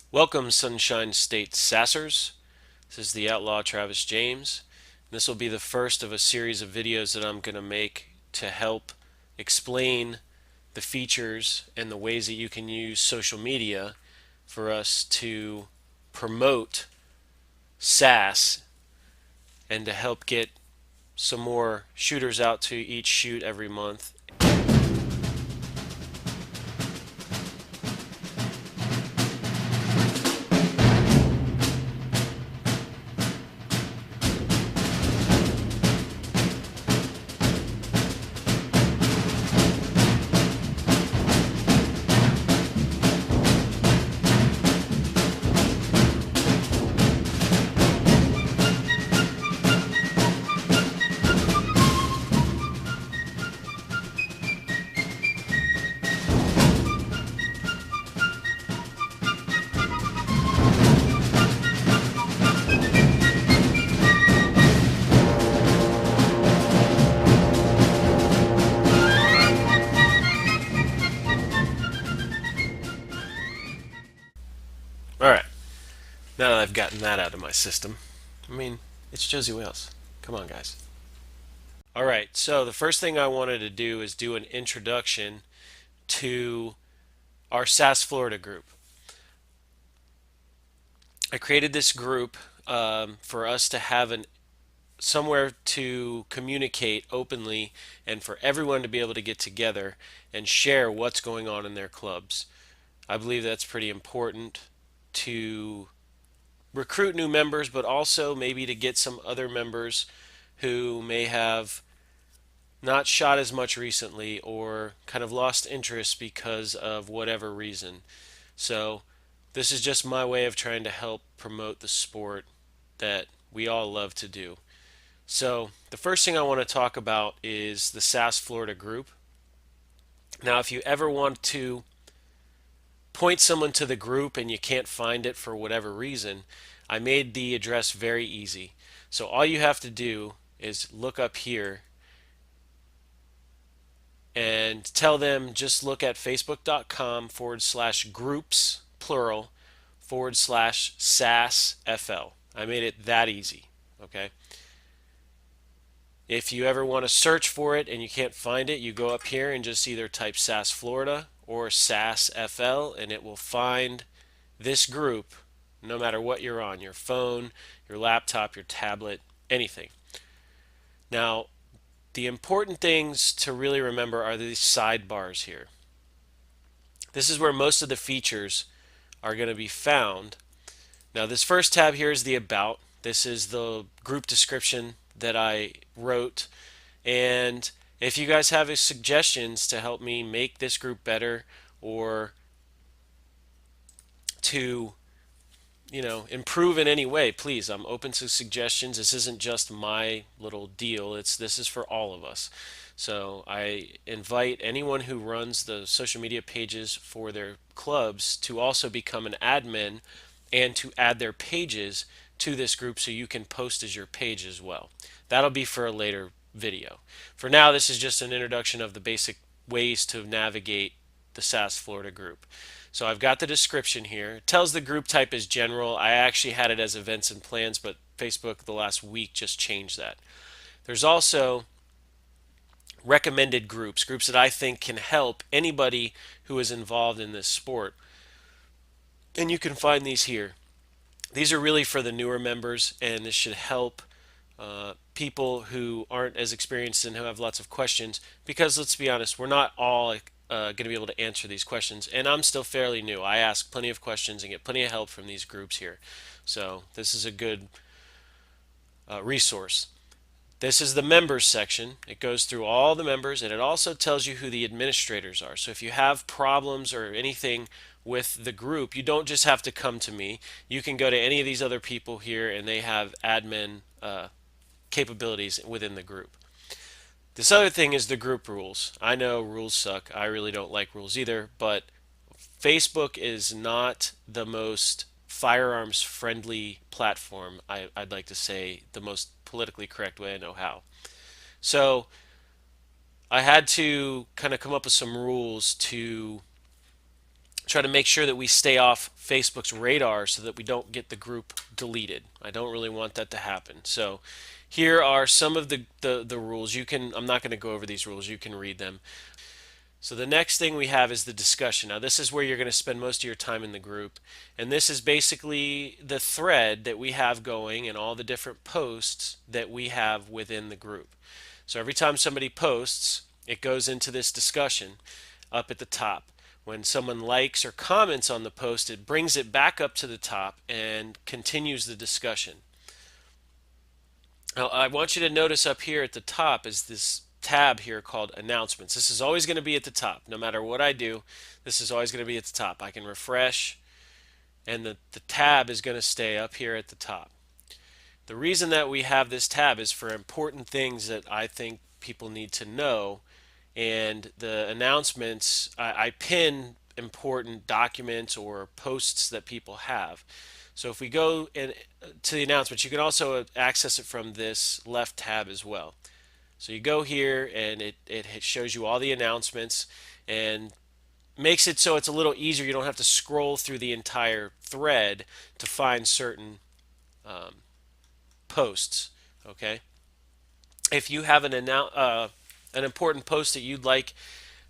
Welcome, Sunshine State Sassers. This is the Outlaw Travis James. This will be the first of a series of videos that I'm going to make to help explain the features and the ways that you can use social media for us to promote SASS and to help get some more shooters out to each shoot every month. Alright, now that I've gotten that out of my system, it's Josie Wales. Come on, guys. All right, so the first thing I wanted to do is do an introduction to our SASS Florida group. I created this group for us to have somewhere to communicate openly and for everyone to be able to get together and share what's going on in their clubs. I believe that's pretty important to recruit new members, but also maybe to get some other members who may have not shot as much recently or kind of lost interest because of whatever reason. So, this is just my way of trying to help promote the sport that we all love to do. So, the first thing I want to talk about is the SASS Florida group. Now, if you ever want to point someone to the group and you can't find it for whatever reason, I made the address very easy. So, all you have to do is look up here and tell them just look at facebook.com/groups, plural, /SASSFL. I made it that easy. Okay. If you ever want to search for it and you can't find it, you go up here and just either type SASS Florida or SASSFL and it will find this group no matter what you're on, your phone, your laptop, your tablet, anything. Now, the important things to really remember are these sidebars here. This is where most of the features are going to be found. Now, this first tab here is the About. This is the group description that I wrote. And if you guys have suggestions to help me make this group better or to improve in any way, please, I'm open to suggestions. This isn't just my little deal. This is for all of us. So I invite anyone who runs the social media pages for their clubs to also become an admin and to add their pages to this group so you can post as your page as well. That'll be for a later video. For now, this is just an introduction of the basic ways to navigate the SASS Florida group. So I've got the description here. It tells the group type is general. I actually had it as events and plans, but Facebook the last week just changed that. There's also recommended groups that I think can help anybody who is involved in this sport. And you can find these here. These are really for the newer members, and this should help people who aren't as experienced and who have lots of questions, because let's be honest, we're not all going to be able to answer these questions, and I'm still fairly new. I ask plenty of questions and get plenty of help from these groups here, so this is a good resource. This is the members section. It goes through all the members, and it also tells you who the administrators are. So if you have problems or anything with the group, you don't just have to come to me. You can go to any of these other people here, and they have admin capabilities within the group. This other thing is the group rules. I know rules suck. I really don't like rules either, but Facebook is not the most firearms friendly platform. I'd like to say the most politically correct way I know how. So I had to kind of come up with some rules to try to make sure that we stay off Facebook's radar so that we don't get the group deleted. I don't really want that to happen. So here are some of the rules. I'm not going to go over these rules. You can read them. So the next thing we have is the discussion. Now this is where you're going to spend most of your time in the group. And this is basically the thread that we have going and all the different posts that we have within the group. So every time somebody posts, it goes into this discussion up at the top. When someone likes or comments on the post, it brings it back up to the top and continues the discussion. Now, I want you to notice up here at the top is this tab here called announcements. This is always going to be at the top. No matter what I do, this is always going to be at the top. I can refresh and the tab is going to stay up here at the top. The reason that we have this tab is for important things that I think people need to know. And the announcements, I pin important documents or posts that people have. So if we go to the announcements, you can also access it from this left tab as well. So you go here and it shows you all the announcements and makes it so it's a little easier. You don't have to scroll through the entire thread to find certain posts. Okay. If you have an important post that you'd like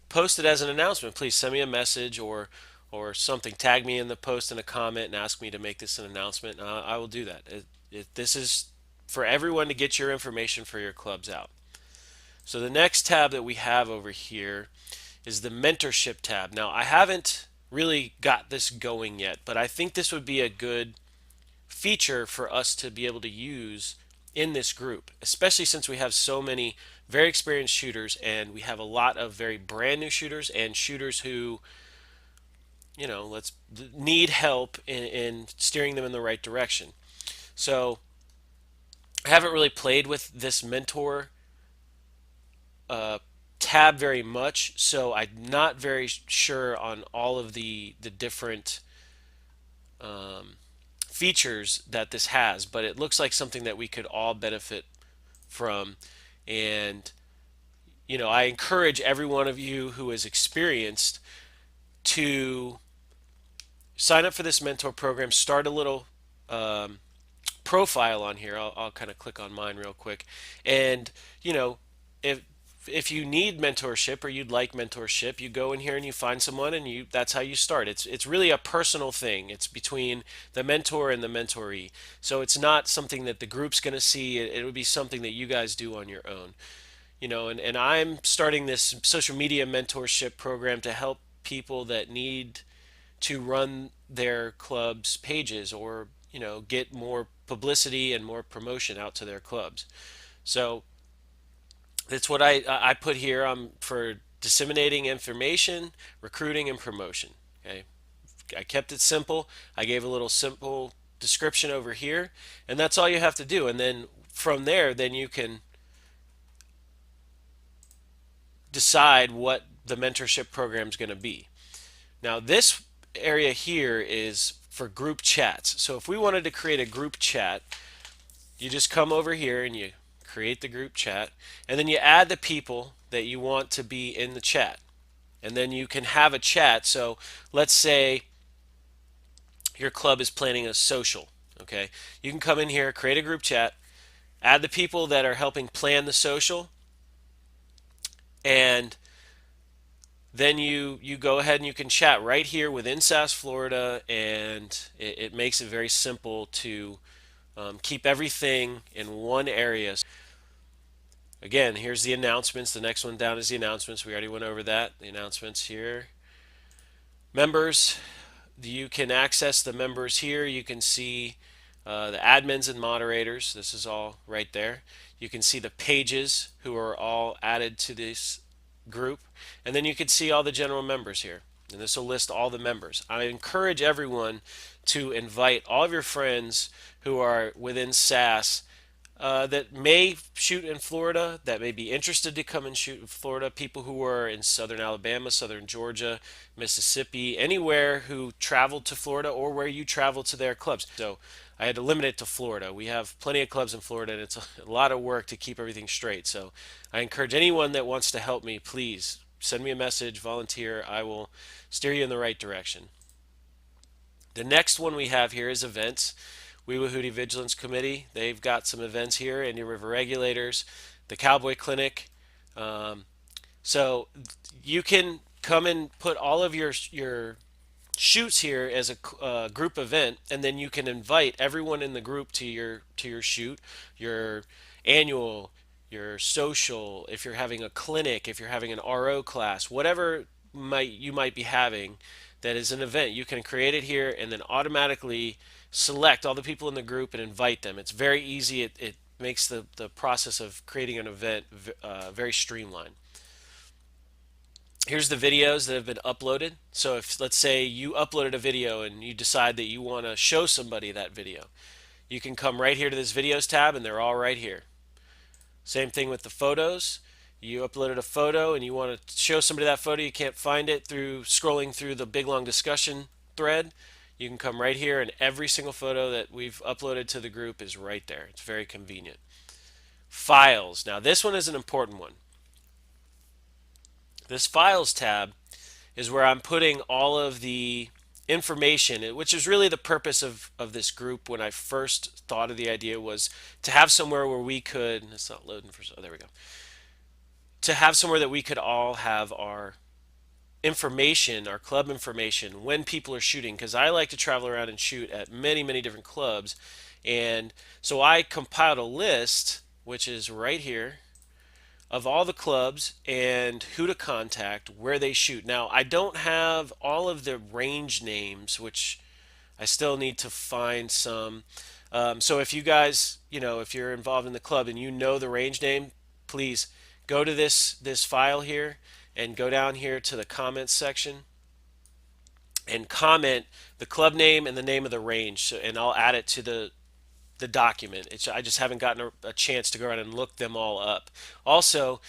posted as an announcement, please send me a message or something. Tag me in the post in a comment and ask me to make this an announcement. I will do that. This is for everyone to get your information for your clubs out. So the next tab that we have over here is the mentorship tab. Now I haven't really got this going yet, but I think this would be a good feature for us to be able to use in this group, especially since we have so many very experienced shooters and we have a lot of very brand new shooters and shooters who, let's need help in steering them in the right direction. So I haven't really played with this mentor tab very much, so I'm not very sure on all of the different features that this has, but it looks like something that we could all benefit from. And I encourage every one of you who is experienced to sign up for this mentor program. Start a little profile on here. I'll kind of click on mine real quick, and if you need mentorship or you'd like mentorship, you go in here and you find someone and that's how you start. It's really a personal thing. It's between the mentor and the mentoree. So it's not something that the group's going to see. It would be something that you guys do on your own. And I'm starting this social media mentorship program to help people that need to run their club's pages or, get more publicity and more promotion out to their clubs. So that's what I put here for disseminating information, recruiting, and promotion. Okay, I kept it simple. I gave a little simple description over here, and that's all you have to do. And then from there, then you can decide what the mentorship program is going to be. Now, this area here is for group chats. So if we wanted to create a group chat, you just come over here and you create the group chat, and then you add the people that you want to be in the chat. And then you can have a chat. So let's say your club is planning a social. Okay, you can come in here, create a group chat, add the people that are helping plan the social, and then you go ahead and you can chat right here within SASS Florida, and it makes it very simple to keep everything in one area. Again, here's the announcements. The next one down is the announcements. We already went over that. The announcements here. Members, you can access the members here. You can see the admins and moderators. This is all right there. You can see the pages who are all added to this group. And then you can see all the general members here. And this will list all the members. I encourage everyone to invite all of your friends who are within SASS that may shoot in Florida, that may be interested to come and shoot in Florida, people who are in southern Alabama, southern Georgia, Mississippi, anywhere who traveled to Florida or where you travel to their clubs. So I had to limit it to Florida. We have plenty of clubs in Florida, and it's a lot of work to keep everything straight. So I encourage anyone that wants to help me, please send me a message, volunteer. I will steer you in the right direction. The next one we have here is events. Wee Vigilance Committee. They've got some events here. Indian River Regulators, the Cowboy Clinic. Um, so you can come and put all of your shoots here as a group event, and then you can invite everyone in the group to your shoot, your annual, your social. If you're having a clinic, if you're having an RO class, whatever you might be having, that is an event. You can create it here and then automatically select all the people in the group and invite them. It's very easy. It makes the process of creating an event very streamlined. Here's the videos that have been uploaded. So if, let's say, you uploaded a video and you decide that you want to show somebody that video, you can come right here to this videos tab and they're all right here. Same thing with the photos. You uploaded a photo and you want to show somebody that photo, you can't find it through scrolling through the big long discussion thread. You can come right here and every single photo that we've uploaded to the group is right there. It's very convenient. Files. Now this one is an important one. This files tab is where I'm putting all of the information, which is really the purpose of this group when I first thought of the idea, was to have somewhere where we could, it's not loading for, oh, there we go, to have somewhere that we could all have our information, our club information when people are shooting, because I like to travel around and shoot at many different clubs. And so I compiled a list, which is right here, of all the clubs and who to contact, where they shoot. Now, I don't have all of the range names, which I still need to find some. So if you guys, if you're involved in the club and you know the range name, please go to this file here and go down here to the comments section and comment the club name and the name of the range. So, and I'll add it to the document. I just haven't gotten a chance to go around and look them all up. Also,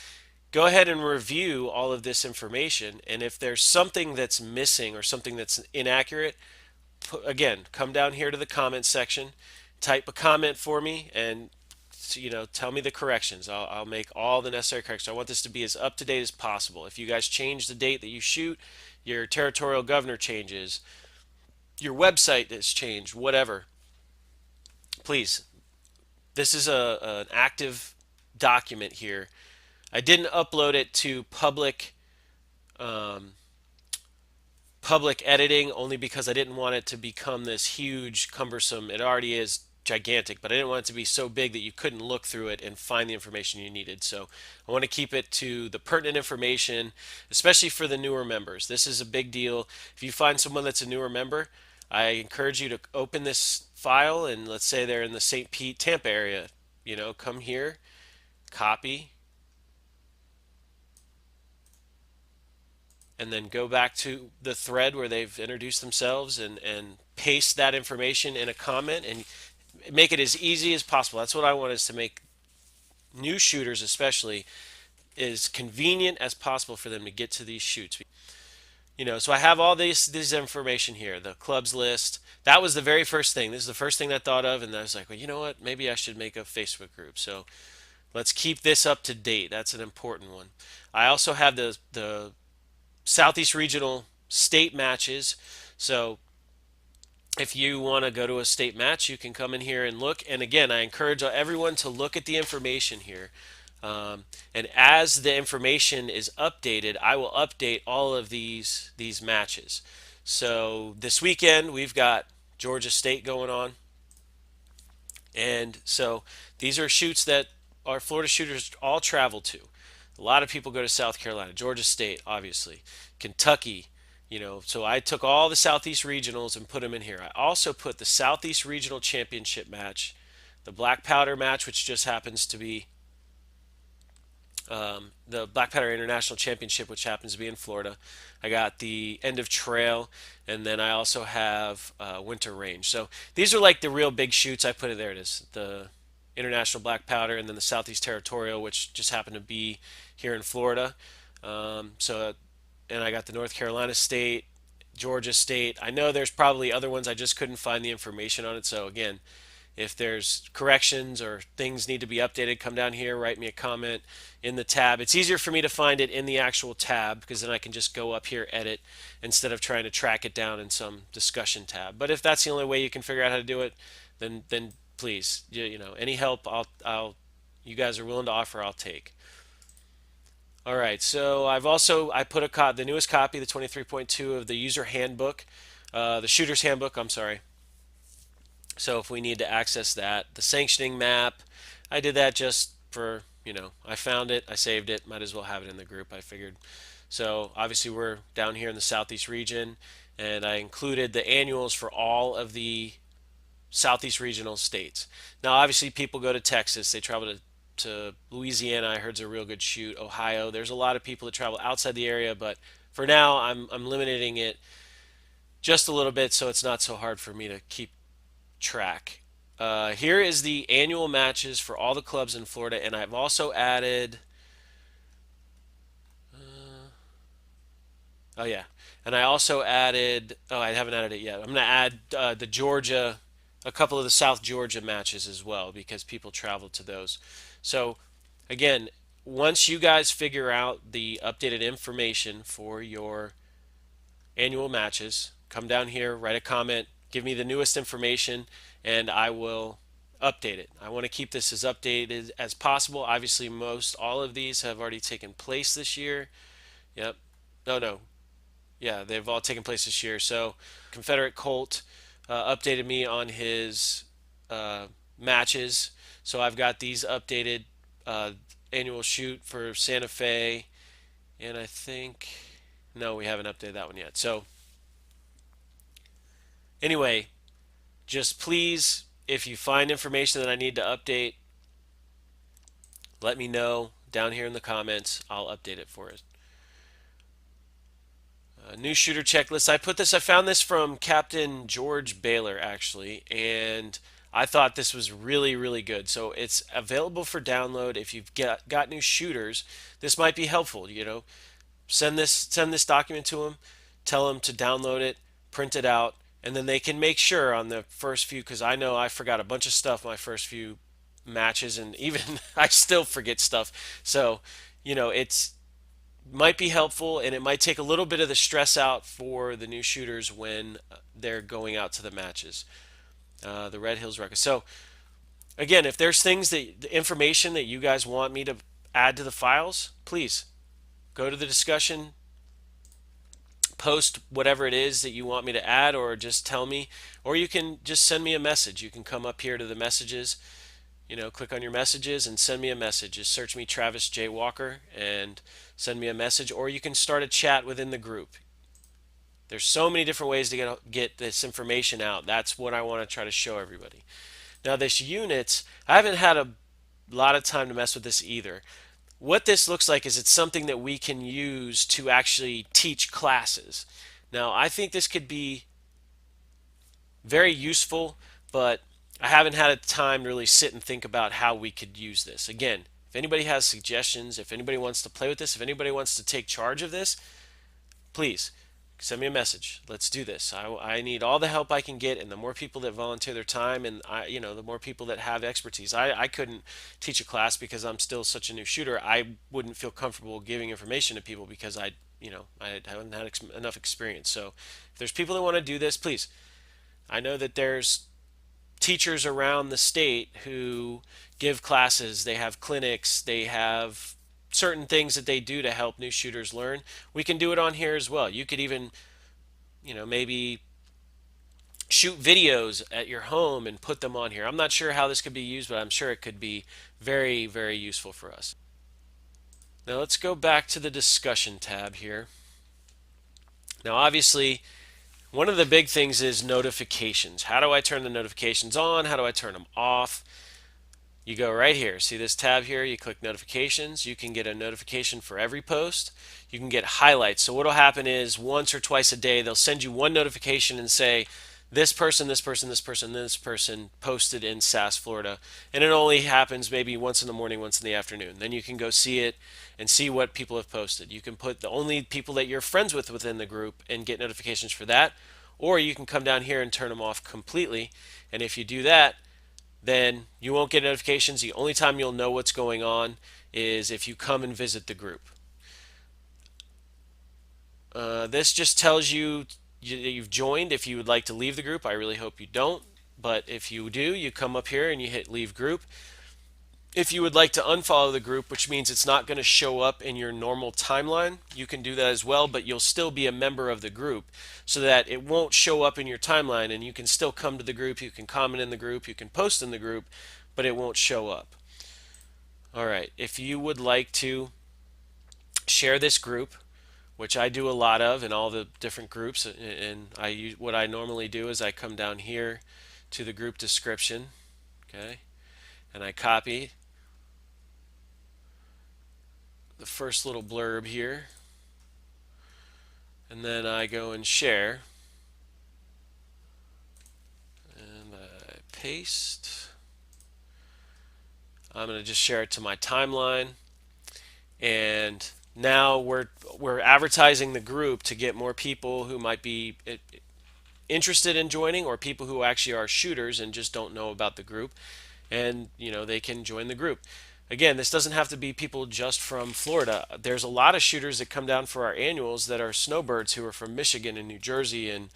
go ahead and review all of this information, and if there's something that's missing or something that's inaccurate, again, come down here to the comments section, type a comment for me, and tell me the corrections. I'll make all the necessary corrections. I want this to be as up to date as possible. If you guys change the date that you shoot, your territorial governor changes, your website has changed, whatever, please, this is an active document here. I didn't upload it to um, public editing only because I didn't want it to become this huge, cumbersome. It already is gigantic, but I didn't want it to be so big that you couldn't look through it and find the information you needed. So I want to keep it to the pertinent information, especially for the newer members. This is a big deal. If you find someone that's a newer member, I encourage you to open this file, and let's say they're in the St. Pete, Tampa area. Come here, copy, and then go back to the thread where they've introduced themselves and paste that information in a comment and make it as easy as possible. That's what I want, is to make new shooters especially as convenient as possible for them to get to these shoots. So I have all this information here, the clubs list. That was the very first thing. This is the first thing I thought of, and I was like, well, you know what? Maybe I should make a Facebook group. So let's keep this up to date. That's an important one. I also have the Southeast Regional state matches. So if you want to go to a state match, you can come in here and look. And again, I encourage everyone to look at the information here. And as the information is updated, I will update all of these matches. So this weekend we've got Georgia State going on, and so these are shoots that our Florida shooters all travel to. A lot of people go to South Carolina, Georgia State, obviously, Kentucky. So I took all the Southeast Regionals and put them in here. I also put the Southeast Regional Championship match, the Black Powder match, which just happens to be the Black Powder International Championship, which happens to be in Florida. I got the End of Trail, and then I also have Winter Range. So these are like the real big shoots. I put it there. It is the International Black Powder, and then the Southeast Territorial, which just happened to be here in Florida. And I got the North Carolina State, Georgia State. I know there's probably other ones. I just couldn't find the information on it. So again, If there's corrections or things need to be updated, come down here, write me a comment in the tab. It's easier for me to find it in the actual tab because then I can just go up here, edit, instead of trying to track it down in some discussion tab. But if that's the only way you can figure out how to do it, then please, any help I'll you guys are willing to offer, I'll take. All right, so I put the newest copy, the 23.2 of the user handbook, the shooter's handbook. I'm sorry. So if we need to access that, the sanctioning map, I did that just for, I found it, I saved it, might as well have it in the group, I figured. So obviously we're down here in the southeast region, and I included the annuals for all of the southeast regional states. Now obviously people go to Texas, they travel to Louisiana, I heard is a real good shoot, Ohio. There's a lot of people that travel outside the area, but for now I'm limiting it just a little bit so it's not so hard for me to keep track. Here is the annual matches for all the clubs in Florida, and I've also added. Oh yeah, and I also added. Oh, I haven't added it yet. I'm going to add the Georgia, a couple of the South Georgia matches as well because people travel to those. So again, once you guys figure out the updated information for your annual matches, come down here, write a comment, give me the newest information, and I will update it. I want to keep this as updated as possible. Obviously, most all of these have already taken place this year. Yep. No, no. Yeah, they've all taken place this year. So, Confederate Colt updated me on his matches. So, I've got these updated uh, annual shoot for Santa Fe. And I think, no, we haven't updated that one yet. So, anyway, just please, if you find information that I need to update, let me know down here in the comments. I'll update it for it. New shooter checklist. I found this from Captain George Baylor, actually, and I thought this was really, really good. So it's available for download. If you've got new shooters, this might be helpful. Send this document to them, tell them to download it, print it out, and then they can make sure on the first few, because I know I forgot a bunch of stuff my first few matches, and even I still forget stuff. So, it's might be helpful, and it might take a little bit of the stress out for the new shooters when they're going out to the matches. The Red Hills record. So again, if there's the information that you guys want me to add to the files, please go to the discussion, post whatever it is that you want me to add, or just tell me, or you can just send me a message. You can come up here to the messages, click on your messages and send me a message. Just search me Travis J. Walker and send me a message, or you can start a chat within the group. There's so many different ways to get this information out. That's what I want to try to show everybody. Now this units, I haven't had a lot of time to mess with this either. What this looks like is it's something that we can use to actually teach classes. Now, I think this could be very useful, but I haven't had a time to really sit and think about how we could use this. Again, if anybody has suggestions, if anybody wants to play with this, if anybody wants to take charge of this, please send me a message. Let's do this. I need all the help I can get, and the more people that volunteer their time, and the more people that have expertise. I couldn't teach a class because I'm still such a new shooter. I wouldn't feel comfortable giving information to people because I haven't had enough experience. So if there's people that want to do this, please. I know that there's teachers around the state who give classes, they have clinics, they have certain things that they do to help new shooters learn. We can do it on here as well. You could even, maybe shoot videos at your home and put them on here. I'm not sure how this could be used, but I'm sure it could be very, very useful for us. Now let's go back to the discussion tab here. Now obviously, one of the big things is notifications. How do I turn the notifications on? How do I turn them off? You go right here. See this tab here? You click notifications. You can get a notification for every post. You can get highlights. So what will happen is once or twice a day, they'll send you one notification and say, this person, this person, this person, this person posted in SASS, Florida. And it only happens maybe once in the morning, once in the afternoon. Then you can go see it and see what people have posted. You can put the only people that you're friends with within the group and get notifications for that. Or you can come down here and turn them off completely. And if you do that, then you won't get notifications. The only time you'll know what's going on is if you come and visit the group. This just tells you you've joined. If you would like to leave the group, I really hope you don't. But if you do, you come up here and you hit leave group. If you would like to unfollow the group, which means it's not going to show up in your normal timeline, you can do that as well, but you'll still be a member of the group so that it won't show up in your timeline and you can still come to the group, you can comment in the group, you can post in the group, but it won't show up. All right, if you would like to share this group, which I do a lot of in all the different groups, and what I normally do is I come down here to the group description, okay, and I copy the first little blurb here, and then I go and share, and I paste. I'm going to just share it to my timeline, and now we're advertising the group to get more people who might be interested in joining, or people who actually are shooters and just don't know about the group, and they can join the group. Again, this doesn't have to be people just from Florida. There's a lot of shooters that come down for our annuals that are snowbirds who are from Michigan and New Jersey and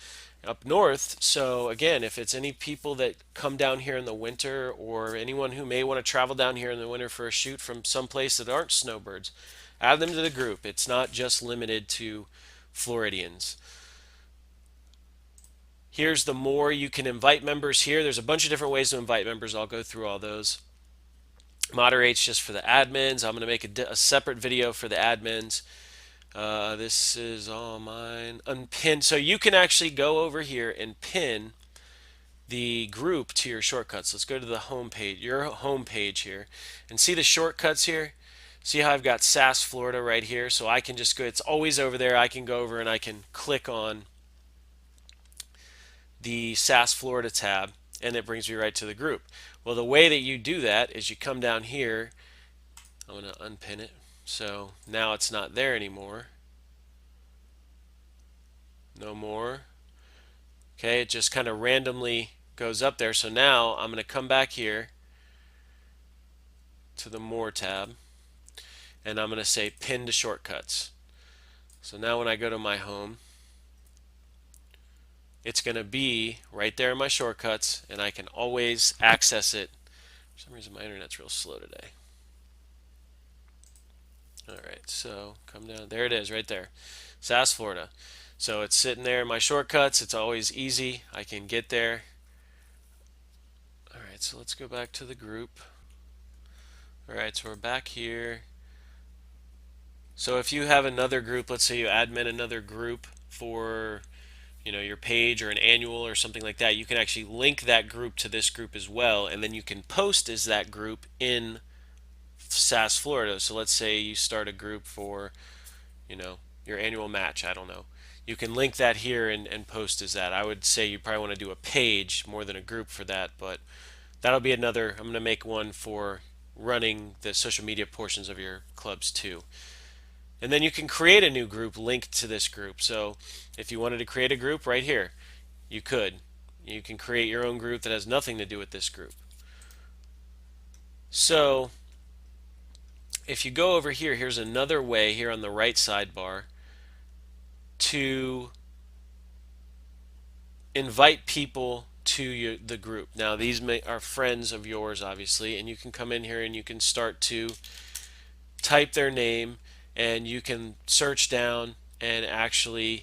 up north. So again, if it's any people that come down here in the winter, or anyone who may want to travel down here in the winter for a shoot from someplace that aren't snowbirds, add them to the group. It's not just limited to Floridians. Here's the more you can invite members here. There's a bunch of different ways to invite members. I'll go through all those. Moderates just for the admins. I'm going to make a separate video for the admins. This is all mine. Unpinned. So you can actually go over here and pin the group to your shortcuts. Let's go to the home page, your home page here, and see the shortcuts here. See how I've got SASS Florida right here? So I can just go, it's always over there. I can go over and I can click on the SASS Florida tab, and it brings me right to the group. Well, the way that you do that is you come down here. I'm going to unpin it. So now it's not there anymore. No more. Okay, it just kind of randomly goes up there. So now I'm going to come back here to the More tab, and I'm going to say Pin to Shortcuts. So now when I go to my home, it's going to be right there in my shortcuts, and I can always access it. For some reason my internet's real slow today. Alright, so come down. There it is right there. SASS Florida. So it's sitting there in my shortcuts. It's always easy. I can get there. Alright, so let's go back to the group. Alright, so we're back here. So if you have another group, let's say you admin another group for your page or an annual or something like that, you can actually link that group to this group as well, and then you can post as that group in SASS Florida. So let's say you start a group for your annual match, I don't know, you can link that here and post as that. I would say you probably want to do a page more than a group for that, but that'll be another. I'm going to make one for running the social media portions of your clubs too. And then you can create a new group linked to this group. So if you wanted to create a group right here, you could. You can create your own group that has nothing to do with this group. So if you go over here, here's another way here on the right sidebar to invite people to the group. Now these are friends of yours, obviously, and you can come in here and you can start to type their name, and you can search down and actually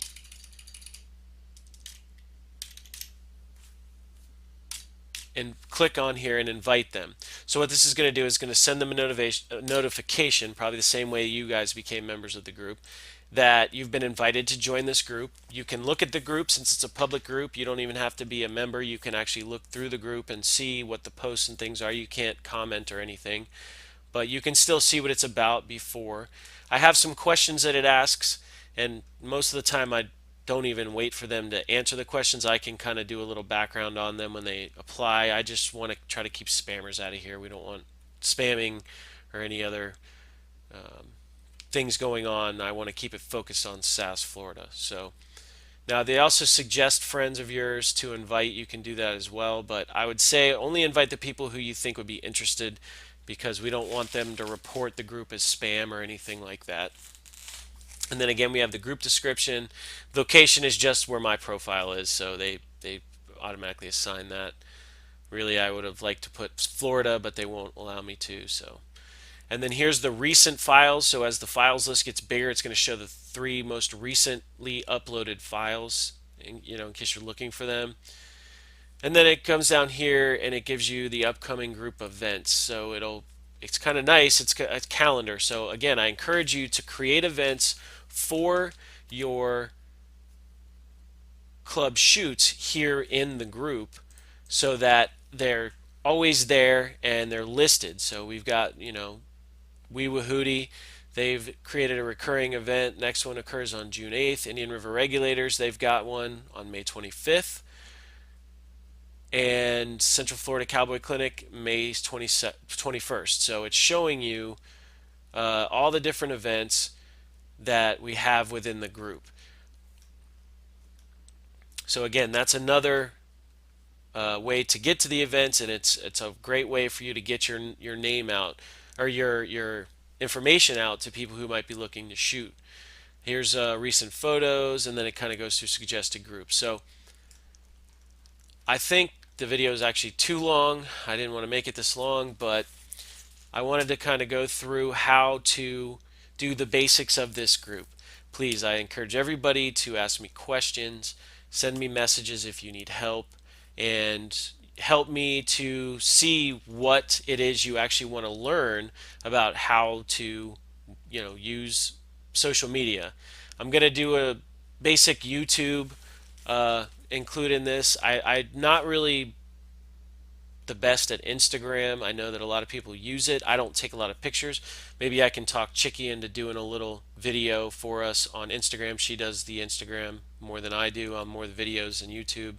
click on here and invite them. So what this is going to do is going to send them a notification, probably the same way you guys became members of the group, that you've been invited to join this group. You can look at the group since it's a public group. You don't even have to be a member. You can actually look through the group and see what the posts and things are. You can't comment or anything, but you can still see what it's about before. I have some questions that it asks, and most of the time I don't even wait for them to answer the questions. I can kind of do a little background on them when they apply. I just want to try to keep spammers out of here. We don't want spamming or any other things going on. I want to keep it focused on SASS Florida. So Now, they also suggest friends of yours to invite. You can do that as well, but I would say only invite the people who you think would be interested because we don't want them to report the group as spam or anything like that. And then again, we have the group description. Location is just where my profile is, so they automatically assign that. Really, I would have liked to put Florida, but they won't allow me to. So, and then here's the recent files. So as the files list gets bigger, it's going to show the 3 most recently uploaded files, in case you're looking for them. And then it comes down here and it gives you the upcoming group events. So it's kind of nice. It's a calendar. So again, I encourage you to create events for your club shoots here in the group so that they're always there and they're listed. So we've got, Wee Wahootie. They've created a recurring event. Next one occurs on June 8th. Indian River Regulators, they've got one on May 25th. And Central Florida Cowboy Clinic, May 21st. So it's showing you all the different events that we have within the group. So again, that's another way to get to the events, and it's a great way for you to get your name out or your information out to people who might be looking to shoot. Here's recent photos, and then it kind of goes through suggested groups. So I think the video is actually too long. I didn't want to make it this long, but I wanted to kind of go through how to do the basics of this group. Please, I encourage everybody to ask me questions, send me messages if you need help, and help me to see what it is you actually want to learn about how to, use social media. I'm going to do a basic YouTube include in this. I'm not really the best at Instagram. I know that a lot of people use it. I don't take a lot of pictures. Maybe I can talk Chicky into doing a little video for us on Instagram. She does the Instagram more than I do. I'm more the videos and YouTube.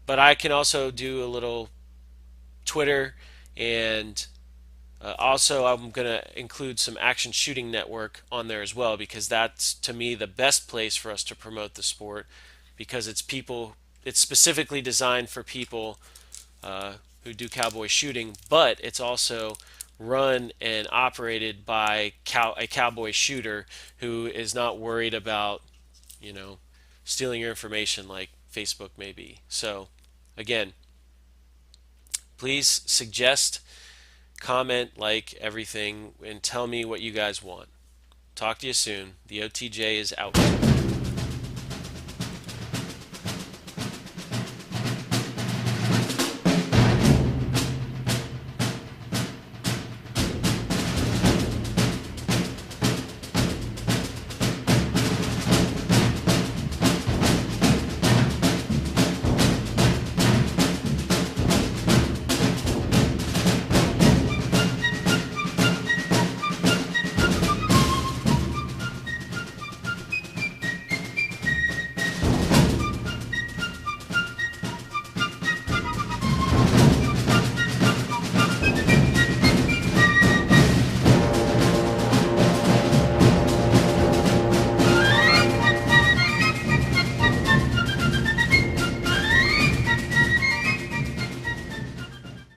But I can also do a little Twitter, and also I'm going to include some Action Shooting Network on there as well, because that's to me the best place for us to promote the sport, because it's specifically designed for people who do cowboy shooting, but it's also run and operated by a cowboy shooter who is not worried about, stealing your information like Facebook may be. So, again, please suggest, comment, like everything, and tell me what you guys want. Talk to you soon. The OTJ is out.